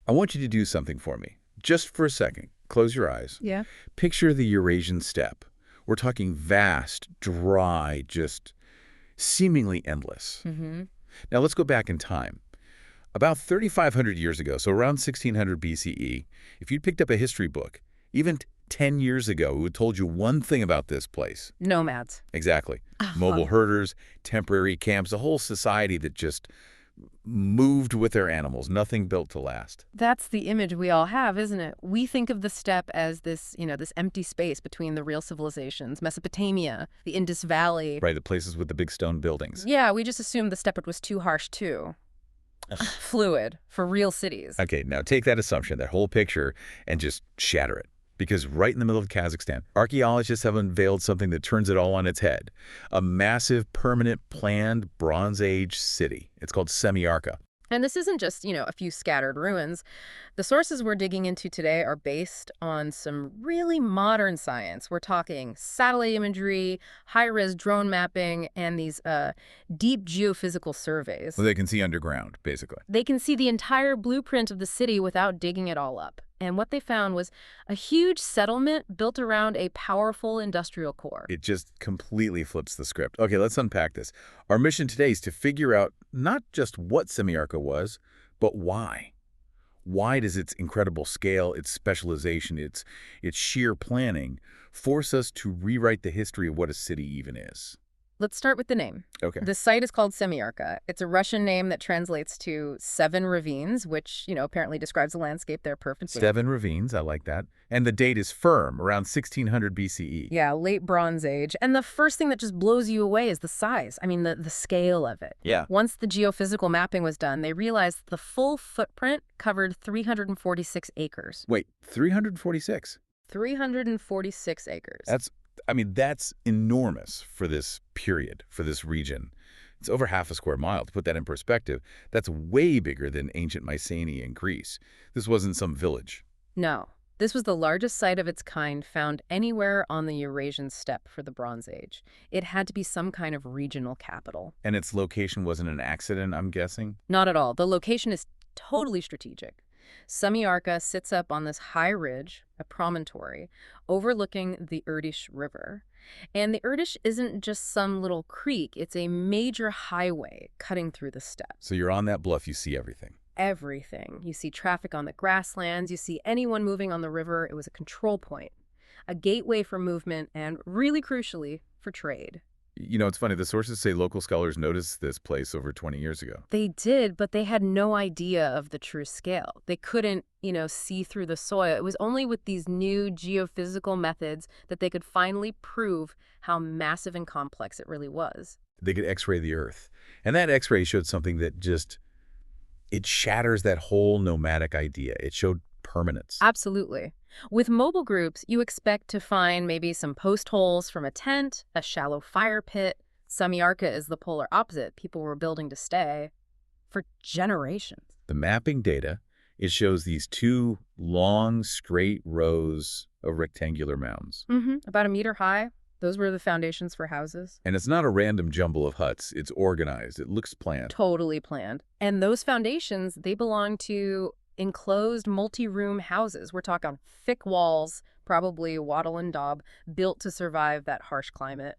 I want you to do something for me, just for a second. Close your eyes. Yeah. Picture the Eurasian steppe. We're talking vast, dry, just seemingly endless. Mm-hmm. Now let's go back in time. About 3,500 years ago, so around 1600 BCE, if you'd picked up a history book, even 10 years ago, it would told you one thing about this place. Nomads. Exactly. Mobile herders, temporary camps, a whole society that just moved with their animals, nothing built to last. That's the image we all have, isn't it? We think of the steppe as this, this empty space between the real civilizations, Mesopotamia, the Indus Valley. Right, the places with the big stone buildings. Yeah, we just assumed the steppe was too harsh, too. Fluid for real cities. Okay, now take that assumption, that whole picture, and just shatter it. Because right in the middle of Kazakhstan, archaeologists have unveiled something that turns it all on its head. A massive, permanent, planned Bronze Age city. It's called Semi Arca. And this isn't just, a few scattered ruins. The sources we're digging into today are based on some really modern science. We're talking satellite imagery, high-res drone mapping, and these deep geophysical surveys. Well, they can see underground, basically. They can see the entire blueprint of the city without digging it all up. And what they found was a huge settlement built around a powerful industrial core. It just completely flips the script. Okay, let's unpack this. Our mission today is to figure out not just what Semi Arca was, but why. Why does its incredible scale, its specialization, its sheer planning force us to rewrite the history of what a city even is? Let's start with the name. Okay. The site is called Semi Arca. It's a Russian name that translates to 7 ravines, which, apparently describes the landscape there perfectly. 7 ravines, I like that. And the date is firm, around 1600 BCE. Yeah, late Bronze Age. And the first thing that just blows you away is the size. I mean, the scale of it. Yeah. Once the geophysical mapping was done, they realized the full footprint covered 346 acres. Wait, 346? 346 acres. That's enormous for this period, for this region. It's over half a square mile. To put that in perspective, that's way bigger than ancient Mycenae in Greece. This wasn't some village. No. This was the largest site of its kind found anywhere on the Eurasian steppe for the Bronze Age. It had to be some kind of regional capital. And its location wasn't an accident, I'm guessing? Not at all. The location is totally strategic. Semi Arca sits up on this high ridge, a promontory, overlooking the Irtysh River. And the Irtysh isn't just some little creek, it's a major highway cutting through the steppe. So you're on that bluff, you see everything. Everything. You see traffic on the grasslands, you see anyone moving on the river. It was a control point, a gateway for movement, and really crucially, for trade. It's funny, the sources say local scholars noticed this place over 20 years ago. They did, but they had no idea of the true scale. They couldn't, see through the soil. It was only with these new geophysical methods that they could finally prove how massive and complex it really was. They could X-ray the Earth. And that X-ray showed something that it shatters that whole nomadic idea. It showed permanence. Absolutely. With mobile groups, you expect to find maybe some post holes from a tent, a shallow fire pit. Semi Arca is the polar opposite. People were building to stay for generations. The mapping data, it shows these 2 long, straight rows of rectangular mounds. About a meter high. Those were the foundations for houses. And it's not a random jumble of huts. It's organized. It looks planned. Totally planned. And those foundations, they belong to enclosed multi-room houses. We're talking thick walls, probably wattle and daub, built to survive that harsh climate.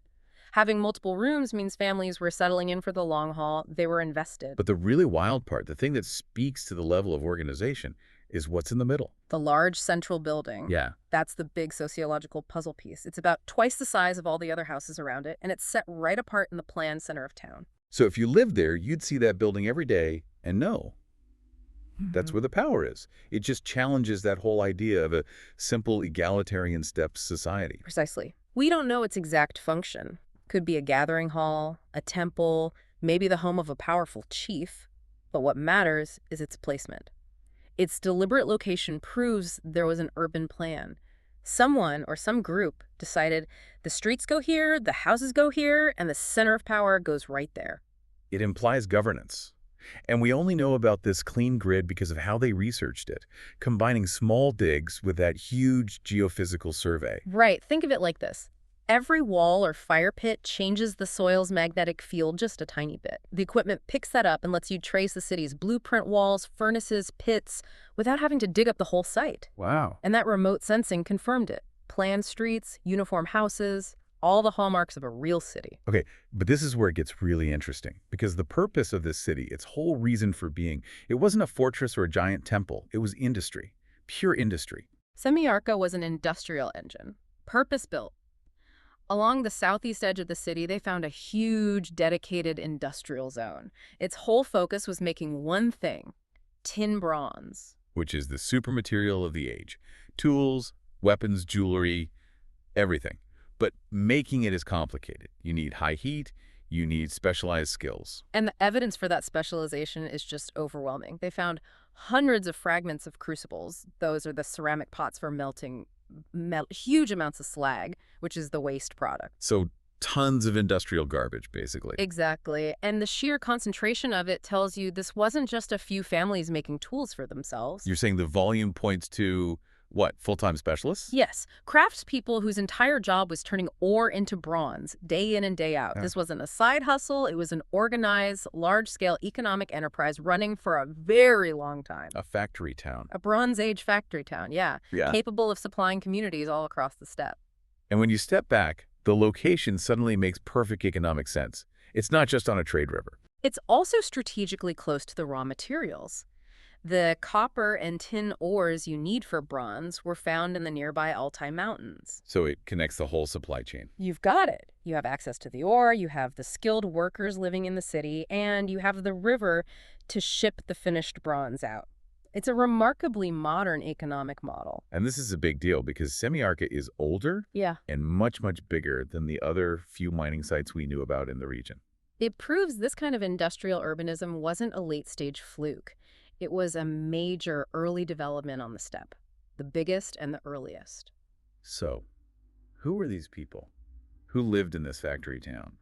Having multiple rooms means families were settling in for the long haul. They were invested. But the really wild part, the thing that speaks to the level of organization, is what's in the middle. The large central building. Yeah. That's the big sociological puzzle piece. It's about twice the size of all the other houses around it, and it's set right apart in the planned center of town. So if you lived there, you'd see that building every day and know. That's where the power is. It just challenges that whole idea of a simple egalitarian steppe society. Precisely. We don't know its exact function. Could be a gathering hall, a temple, maybe the home of a powerful chief. But what matters is its placement. Its deliberate location proves there was an urban plan. Someone or some group decided the streets go here, the houses go here, and the center of power goes right there. It implies governance. And we only know about this clean grid because of how they researched it, combining small digs with that huge geophysical survey. Right. Think of it like this. Every wall or fire pit changes the soil's magnetic field just a tiny bit. The equipment picks that up and lets you trace the city's blueprint walls, furnaces, pits, without having to dig up the whole site. Wow. And that remote sensing confirmed it. Planned streets, uniform houses, all the hallmarks of a real city. Okay, but this is where it gets really interesting, because the purpose of this city, its whole reason for being, it wasn't a fortress or a giant temple. It was industry, pure industry. Semi Arca was an industrial engine, purpose-built. Along the southeast edge of the city, they found a huge, dedicated industrial zone. Its whole focus was making one thing: tin bronze. Which is the super material of the age. Tools, weapons, jewelry, everything. But making it is complicated. You need high heat, you need specialized skills. And the evidence for that specialization is just overwhelming. They found hundreds of fragments of crucibles. Those are the ceramic pots for melting huge amounts of slag, which is the waste product. So tons of industrial garbage, basically. Exactly. And the sheer concentration of it tells you this wasn't just a few families making tools for themselves. You're saying the volume points to, what, full-time specialists? Yes. Craftspeople whose entire job was turning ore into bronze, day in and day out. Yeah. This wasn't a side hustle. It was an organized, large-scale economic enterprise running for a very long time. A factory town. A Bronze Age factory town, yeah. Yeah. Capable of supplying communities all across the steppe. And when you step back, the location suddenly makes perfect economic sense. It's not just on a trade river. It's also strategically close to the raw materials. The copper and tin ores you need for bronze were found in the nearby Altai Mountains. So it connects the whole supply chain. You've got it. You have access to the ore, you have the skilled workers living in the city, and you have the river to ship the finished bronze out. It's a remarkably modern economic model. And this is a big deal because Semi Arca is older Yeah. and much, much bigger than the other few mining sites we knew about in the region. It proves this kind of industrial urbanism wasn't a late-stage fluke. It was a major early development on the steppe, the biggest and the earliest. So, who were these people? Who lived in this factory town?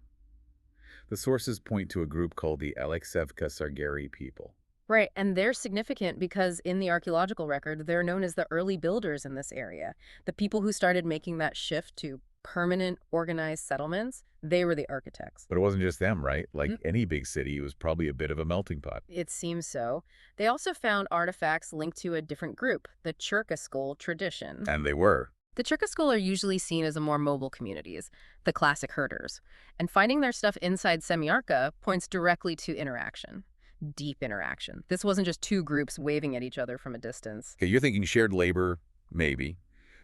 The sources point to a group called the Aleksevka Sargeri people. Right, and they're significant because in the archaeological record, they're known as the early builders in this area. The people who started making that shift to permanent, organized settlements, they were the architects. But it wasn't just them, right? Like any big city, it was probably a bit of a melting pot. It seems so. They also found artifacts linked to a different group, the Cherkasol tradition. And they were. The Cherkasol are usually seen as a more mobile communities, the classic herders. And finding their stuff inside Semi Arca points directly to interaction. Deep interaction. This wasn't just two groups waving at each other from a distance. Okay, you're thinking shared labor, maybe.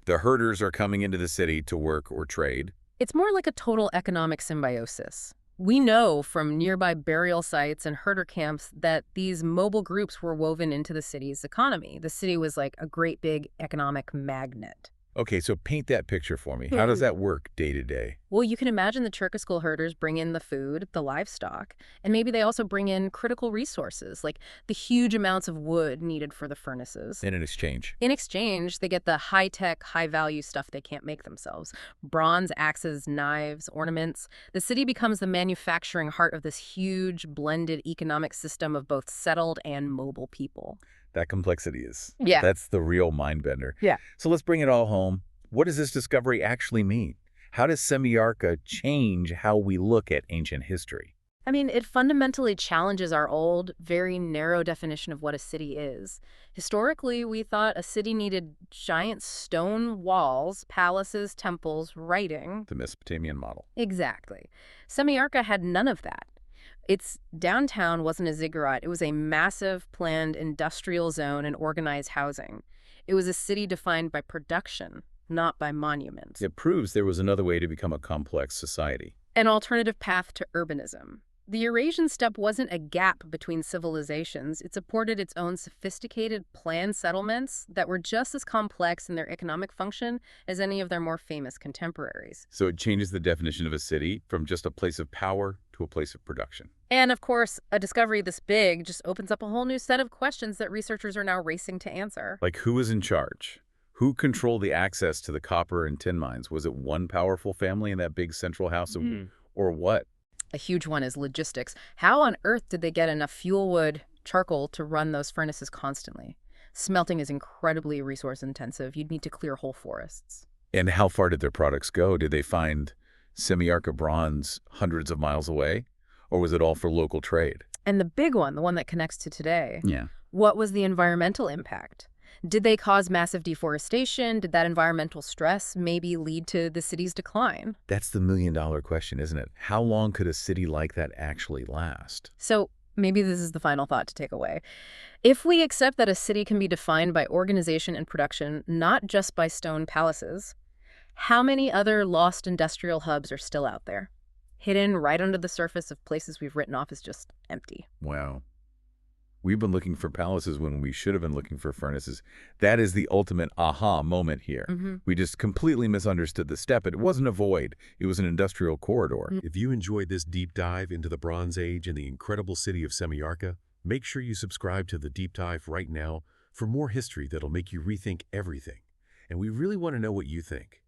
The herders are coming into the city to work or trade. It's more like a total economic symbiosis. We know from nearby burial sites and herder camps that these mobile groups were woven into the city's economy. The city was like a great big economic magnet. Okay, so paint that picture for me. How does that work day to day? Well, you can imagine the Cherkasol herders bring in the food, the livestock, and maybe they also bring in critical resources, like the huge amounts of wood needed for the furnaces. In an exchange. In exchange, they get the high-tech, high-value stuff they can't make themselves. Bronze axes, knives, ornaments. The city becomes the manufacturing heart of this huge, blended economic system of both settled and mobile people. That complexity is. Yeah. That's the real mind bender. Yeah. So let's bring it all home. What does this discovery actually mean? How does Semi Arca change how we look at ancient history? I mean, it fundamentally challenges our old, very narrow definition of what a city is. Historically, we thought a city needed giant stone walls, palaces, temples, writing. The Mesopotamian model. Exactly. Semi Arca had none of that. Its downtown wasn't a ziggurat. It was a massive, planned industrial zone and organized housing. It was a city defined by production, not by monuments. It proves there was another way to become a complex society. An alternative path to urbanism. The Eurasian steppe wasn't a gap between civilizations. It supported its own sophisticated, planned settlements that were just as complex in their economic function as any of their more famous contemporaries. So it changes the definition of a city from just a place of power to a place of production. And of course, a discovery this big just opens up a whole new set of questions that researchers are now racing to answer. Like, who was in charge? Who controlled the access to the copper and tin mines? Was it one powerful family in that big central house, or what? A huge one is logistics. How on earth did they get enough fuel wood, charcoal to run those furnaces constantly? Smelting is incredibly resource intensive. You'd need to clear whole forests. And how far did their products go? Did they find Semi Arca bronze hundreds of miles away? Or was it all for local trade? And the big one, the one that connects to today, Yeah. what was the environmental impact? Did they cause massive deforestation? Did that environmental stress maybe lead to the city's decline? That's the million-dollar question, isn't it? How long could a city like that actually last? So maybe this is the final thought to take away. If we accept that a city can be defined by organization and production, not just by stone palaces, how many other lost industrial hubs are still out there? Hidden right under the surface of places we've written off as just empty. Wow. We've been looking for palaces when we should have been looking for furnaces. That is the ultimate aha moment here. We just completely misunderstood the steppe. It wasn't a void. It was an industrial corridor. If you enjoyed this deep dive into the Bronze Age and the incredible city of Semi Arca, make sure you subscribe to the deep dive right now for more history that'll make you rethink everything. And we really want to know what you think.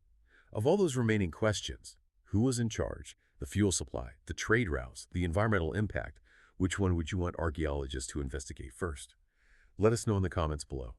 Of all those remaining questions, who was in charge? The fuel supply, the trade routes, the environmental impact. Which one would you want archaeologists to investigate first? Let us know in the comments below.